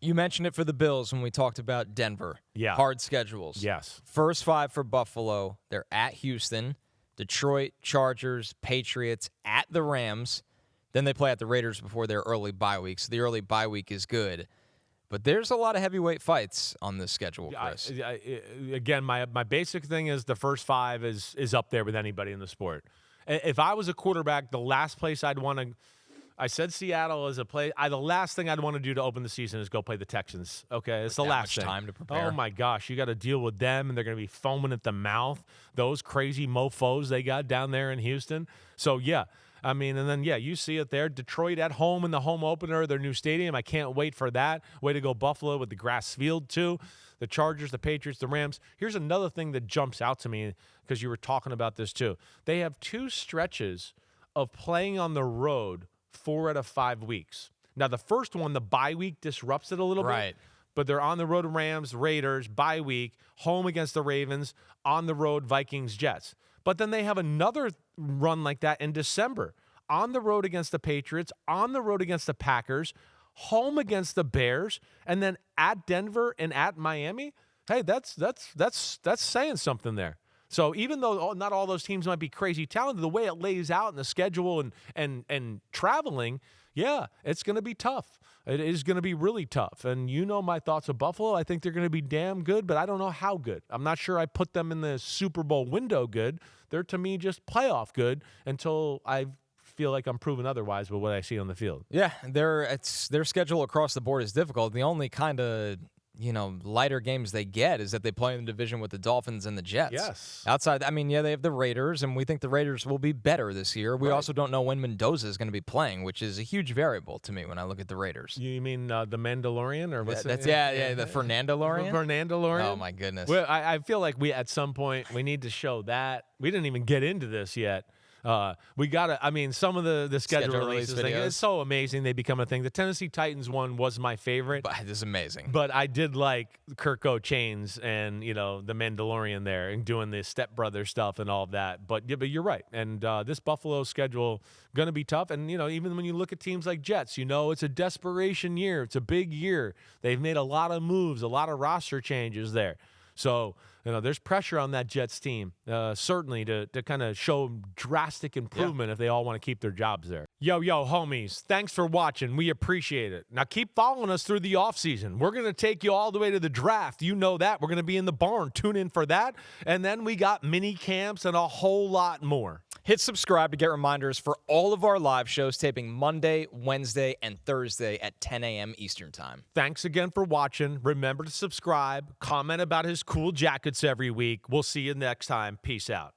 You mentioned it for the Bills when we talked about Denver. Yeah. Hard schedules. Yes. First 5 for Buffalo. They're at Houston, Detroit, Chargers, Patriots, at the Rams. Then they play at the Raiders before their early bye week. So the early bye week is good. But there's a lot of heavyweight fights on this schedule, Chris. Again, my basic thing is the first 5 is up there with anybody in the sport. If I was a quarterback, the last place I'd want to – I said Seattle is a play. The last thing I'd want to do to open the season is go play the Texans. Okay, it's the last thing. Time to prepare. Oh my gosh, you got to deal with them, and they're going to be foaming at the mouth. Those crazy mofo's they got down there in Houston. So yeah, I mean, and then you see it there. Detroit at home in the home opener, their new stadium. I can't wait for that. Way to go, Buffalo, with the grass field too. The Chargers, the Patriots, the Rams. Here's another thing that jumps out to me because you were talking about this too. They have 2 stretches of playing on the road 4 out of 5 weeks. Now, the first one, the bye week disrupts it a little bit. But they're on the road to Rams, Raiders, bye week, home against the Ravens, on the road, Vikings, Jets. But then they have another run like that in December. On the road against the Patriots, on the road against the Packers, home against the Bears, and then at Denver and at Miami. Hey, that's saying something there. So even though not all those teams might be crazy talented, the way it lays out in the schedule and traveling, yeah, it's going to be tough. It is going to be really tough. And you know my thoughts of Buffalo. I think they're going to be damn good, but I don't know how good. I'm not sure I put them in the Super Bowl window good. They're, to me, just playoff good until I feel like I'm proven otherwise with what I see on the field. Yeah, their schedule across the board is difficult. The only kind of lighter games they get is that they play in the division with the Dolphins and the Jets. Yes. Outside, I mean, they have the Raiders, and we think the Raiders will be better this year. We also don't know when Mendoza is going to be playing, which is a huge variable to me when I look at the Raiders. You mean the Mandalorian? Or what's the Fernandalorian? Fernandalorian? Oh, my goodness. Well, I feel like at some point, we need to show that. We didn't even get into this yet. We got to, I mean, some of the schedule releases, it's so amazing they become a thing. The Tennessee Titans one was my favorite. But it's amazing. But I did like Kirk O'Chains and, the Mandalorian there and doing the stepbrother stuff and all of that. But you're right. And this Buffalo schedule going to be tough. And, even when you look at teams like Jets, it's a desperation year. It's a big year. They've made a lot of moves, a lot of roster changes there. So, there's pressure on that Jets team, certainly to kind of show drastic improvement if they all want to keep their jobs there. Yo, homies, thanks for watching. We appreciate it. Now, keep following us through the offseason. We're going to take you all the way to the draft. You know that. We're going to be in the barn. Tune in for that. And then we got mini camps and a whole lot more. Hit subscribe to get reminders for all of our live shows taping Monday, Wednesday, and Thursday at 10 a.m. Eastern Time. Thanks again for watching. Remember to subscribe, comment about his cool jackets every week. We'll see you next time. Peace out.